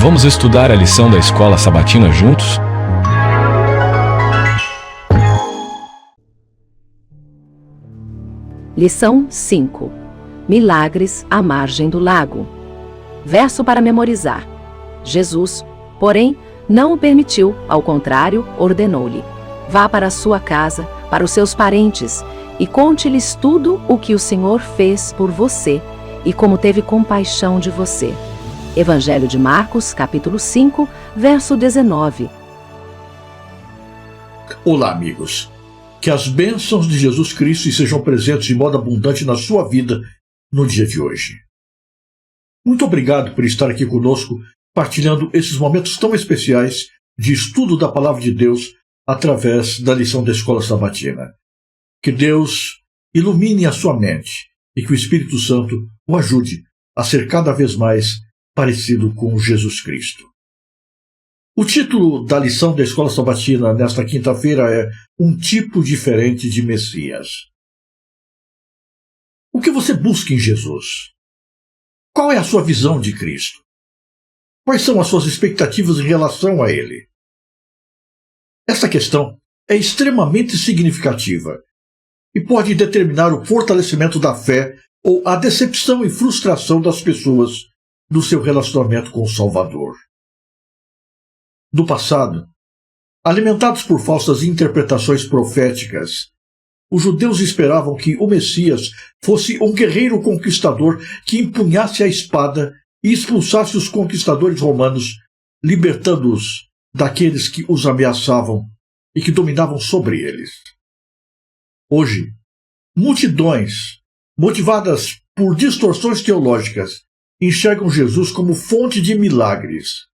Vamos estudar a lição da Escola Sabatina juntos? Lição 5. Milagres à margem do lago. Verso para memorizar. Jesus, porém, não o permitiu, ao contrário, ordenou-lhe: vá para a sua casa, para os seus parentes, e conte-lhes tudo o que o Senhor fez por você e como teve compaixão de você. Evangelho de Marcos, capítulo 5, verso 19. Olá, amigos. Que as bênçãos de Jesus Cristo sejam presentes de modo abundante na sua vida no dia de hoje. Muito obrigado por estar aqui conosco, partilhando esses momentos tão especiais de estudo da Palavra de Deus através da lição da Escola Sabatina. Que Deus ilumine a sua mente e que o Espírito Santo o ajude a ser cada vez mais parecido com Jesus Cristo. O título da lição da Escola Sabatina nesta quinta-feira é Um Tipo Diferente de Messias. O que você busca em Jesus? Qual é a sua visão de Cristo? Quais são as suas expectativas em relação a Ele? Esta questão é extremamente significativa e pode determinar o fortalecimento da fé ou a decepção e frustração das pessoas do seu relacionamento com o Salvador. No passado, alimentados por falsas interpretações proféticas, os judeus esperavam que o Messias fosse um guerreiro conquistador que empunhasse a espada e expulsasse os conquistadores romanos, libertando-os daqueles que os ameaçavam e que dominavam sobre eles. Hoje, multidões, motivadas por distorções teológicas, enxergam Jesus como fonte de milagres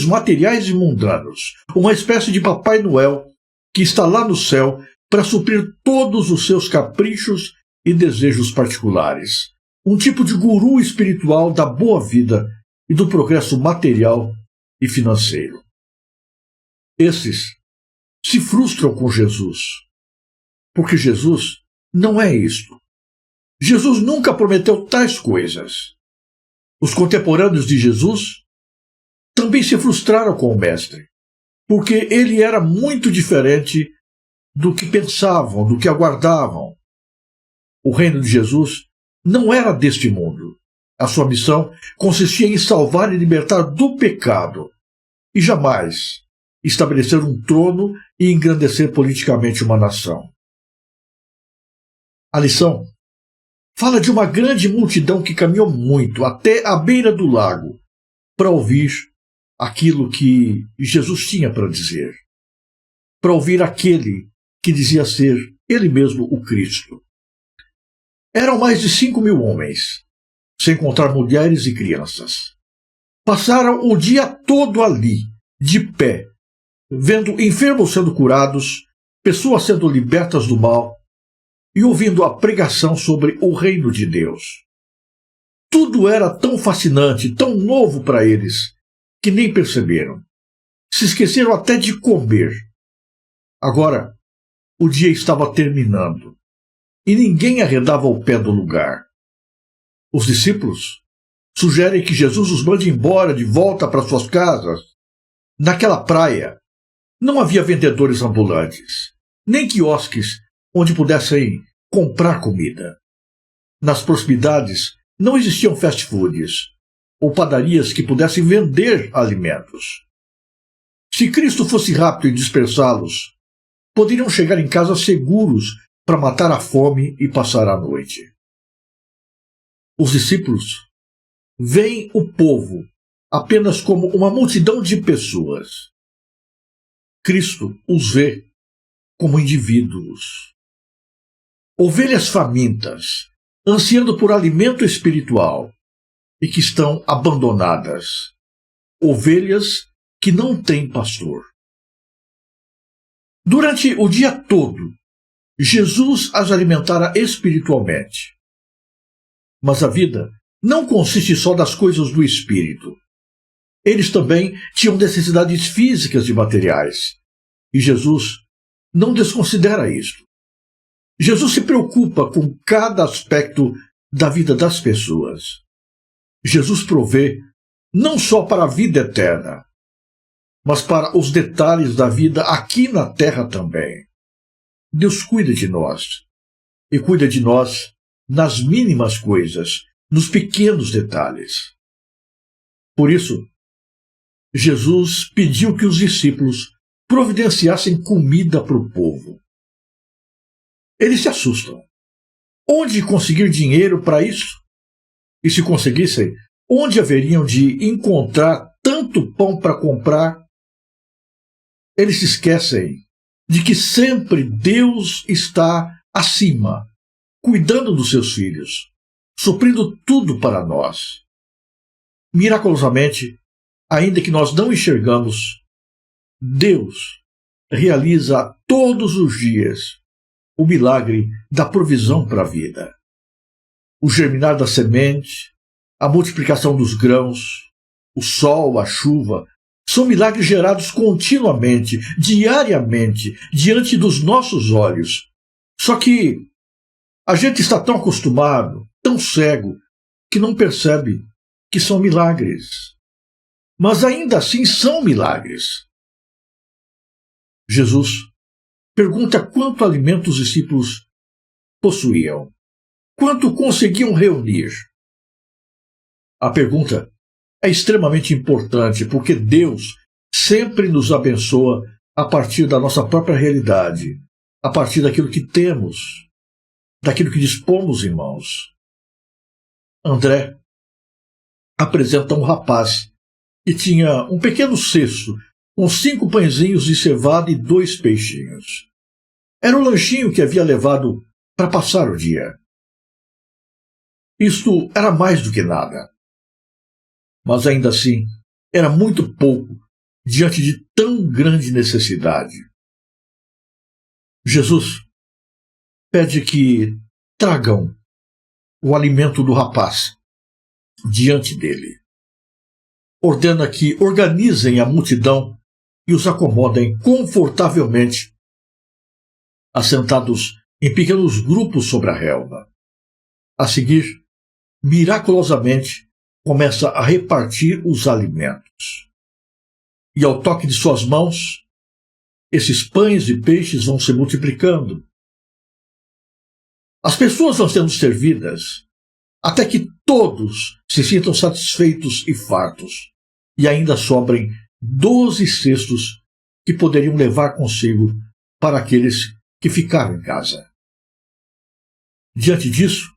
materiais e mundanos, uma espécie de Papai Noel que está lá no céu para suprir todos os seus caprichos e desejos particulares, um tipo de guru espiritual da boa vida e do progresso material e financeiro. Esses se frustram com Jesus, porque Jesus não é isto. Jesus nunca prometeu tais coisas. Os contemporâneos de Jesus também se frustraram com o Mestre, porque ele era muito diferente do que pensavam, do que aguardavam. O reino de Jesus não era deste mundo. A sua missão consistia em salvar e libertar do pecado, e jamais estabelecer um trono e engrandecer politicamente uma nação. A lição fala de uma grande multidão que caminhou muito até a beira do lago para ouvir aquilo que Jesus tinha para dizer, para ouvir aquele que dizia ser ele mesmo o Cristo. Eram mais de 5.000 homens, sem contar mulheres e crianças. Passaram o dia todo ali, de pé, vendo enfermos sendo curados, pessoas sendo libertas do mal, e ouvindo a pregação sobre o reino de Deus. Tudo era tão fascinante, tão novo para eles, que nem perceberam. Se esqueceram até de comer. Agora, o dia estava terminando, e ninguém arredava o pé do lugar. Os discípulos sugerem que Jesus os mande embora de volta para suas casas. Naquela praia, não havia vendedores ambulantes, nem quiosques onde pudessem comprar comida. Nas proximidades não existiam fast foods ou padarias que pudessem vender alimentos. Se Cristo fosse rápido em dispersá-los, poderiam chegar em casa seguros para matar a fome e passar a noite. Os discípulos veem o povo apenas como uma multidão de pessoas. Cristo os vê como indivíduos. Ovelhas famintas, ansiando por alimento espiritual e que estão abandonadas. Ovelhas que não têm pastor. Durante o dia todo, Jesus as alimentara espiritualmente. Mas a vida não consiste só das coisas do espírito. Eles também tinham necessidades físicas de materiais. E Jesus não desconsidera isto. Jesus se preocupa com cada aspecto da vida das pessoas. Jesus provê não só para a vida eterna, mas para os detalhes da vida aqui na terra também. Deus cuida de nós, e cuida de nós nas mínimas coisas, nos pequenos detalhes. Por isso, Jesus pediu que os discípulos providenciassem comida para o povo. Eles se assustam. Onde conseguir dinheiro para isso? E se conseguissem, onde haveriam de encontrar tanto pão para comprar? Eles se esquecem de que sempre Deus está acima, cuidando dos seus filhos, suprindo tudo para nós. Miraculosamente, ainda que nós não enxergamos, Deus realiza todos os dias o milagre da provisão para a vida. O germinar da semente, a multiplicação dos grãos, o sol, a chuva, são milagres gerados continuamente, diariamente, diante dos nossos olhos. Só que a gente está tão acostumado, tão cego, que não percebe que são milagres. Mas ainda assim são milagres. Jesus pergunta quanto alimento os discípulos possuíam, quanto conseguiam reunir. A pergunta é extremamente importante porque Deus sempre nos abençoa a partir da nossa própria realidade, a partir daquilo que temos, daquilo que dispomos em mãos. André apresenta um rapaz que tinha um pequeno cesto com 5 pãezinhos de cevada e 2 peixinhos. Era o lanchinho que havia levado para passar o dia. Isto era mais do que nada. Mas ainda assim, era muito pouco diante de tão grande necessidade. Jesus pede que tragam o alimento do rapaz diante dele. Ordena que organizem a multidão e os acomodem confortavelmente, assentados em pequenos grupos sobre a relva. A seguir, miraculosamente, começa a repartir os alimentos. E ao toque de suas mãos, esses pães e peixes vão se multiplicando. As pessoas vão sendo servidas até que todos se sintam satisfeitos e fartos, e ainda sobrem 12 cestos que poderiam levar consigo para aqueles que ficaram em casa. Diante disso,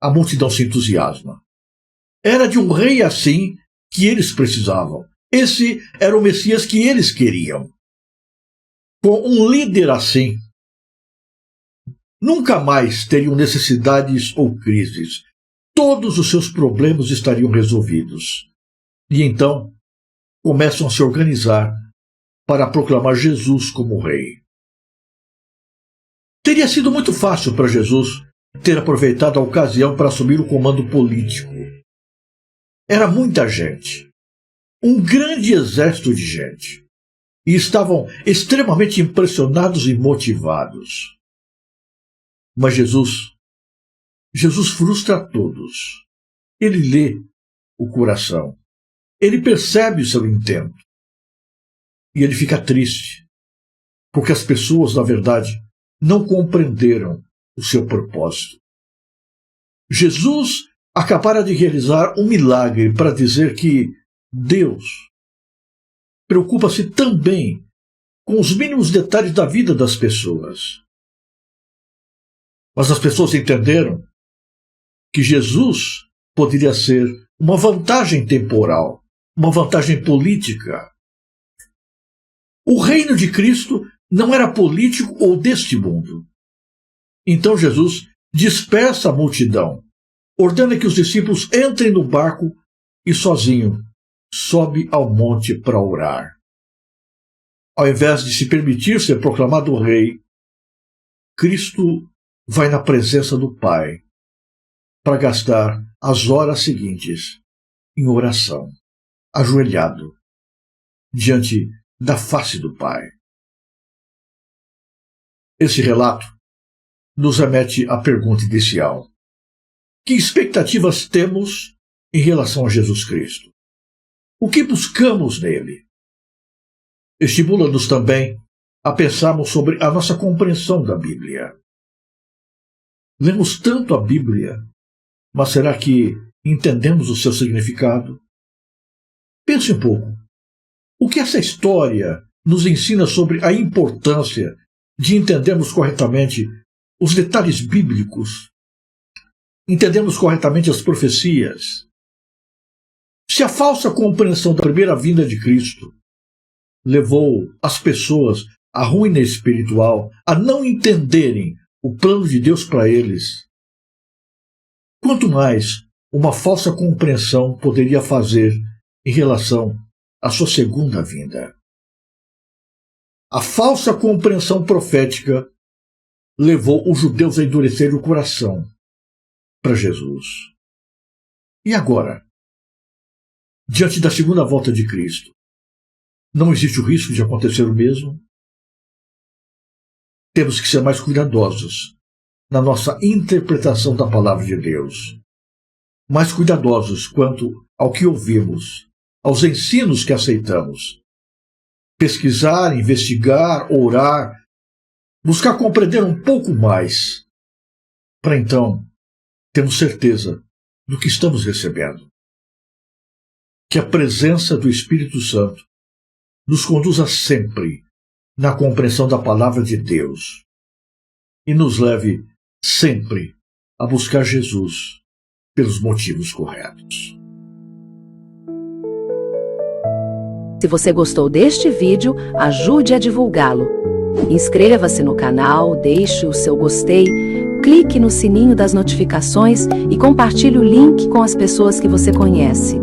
a multidão se entusiasma. Era de um rei assim que eles precisavam. Esse era o Messias que eles queriam. Com um líder assim, nunca mais teriam necessidades ou crises. Todos os seus problemas estariam resolvidos. E então, começam a se organizar para proclamar Jesus como rei. Teria sido muito fácil para Jesus ter aproveitado a ocasião para assumir o comando político. Era muita gente, um grande exército de gente, e estavam extremamente impressionados e motivados. Mas Jesus frustra todos. Ele lê o coração, ele percebe o seu intento, e ele fica triste, porque as pessoas, na verdade, não compreenderam o seu propósito. Jesus acabara de realizar um milagre para dizer que Deus preocupa-se também com os mínimos detalhes da vida das pessoas. Mas as pessoas entenderam que Jesus poderia ser uma vantagem temporal, uma vantagem política. O reino de Cristo não era político ou deste mundo. Então Jesus dispersa a multidão, ordena que os discípulos entrem no barco e, sozinho, sobe ao monte para orar. Ao invés de se permitir ser proclamado rei, Cristo vai na presença do Pai para gastar as horas seguintes em oração, ajoelhado, diante da face do Pai. Esse relato nos remete à pergunta inicial: que expectativas temos em relação a Jesus Cristo? O que buscamos nele? Estimula-nos também a pensarmos sobre a nossa compreensão da Bíblia. Lemos tanto a Bíblia, mas será que entendemos o seu significado? Pense um pouco. O que essa história nos ensina sobre a importância de entendermos corretamente os detalhes bíblicos? Entendemos corretamente as profecias? Se a falsa compreensão da primeira vinda de Cristo levou as pessoas à ruína espiritual, a não entenderem o plano de Deus para eles, quanto mais uma falsa compreensão poderia fazer em relação à sua segunda vinda. A falsa compreensão profética levou os judeus a endurecer o coração para Jesus. E agora, diante da segunda volta de Cristo, não existe o risco de acontecer o mesmo? Temos que ser mais cuidadosos na nossa interpretação da palavra de Deus. Mais cuidadosos quanto ao que ouvimos, aos ensinos que aceitamos. Pesquisar, investigar, orar, buscar compreender um pouco mais, para então termos certeza do que estamos recebendo. Que a presença do Espírito Santo nos conduza sempre na compreensão da palavra de Deus e nos leve sempre a buscar Jesus pelos motivos corretos. Se você gostou deste vídeo, ajude a divulgá-lo. Inscreva-se no canal, deixe o seu gostei, clique no sininho das notificações e compartilhe o link com as pessoas que você conhece.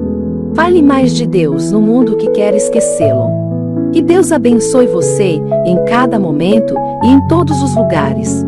Fale mais de Deus no mundo que quer esquecê-lo. Que Deus abençoe você em cada momento e em todos os lugares.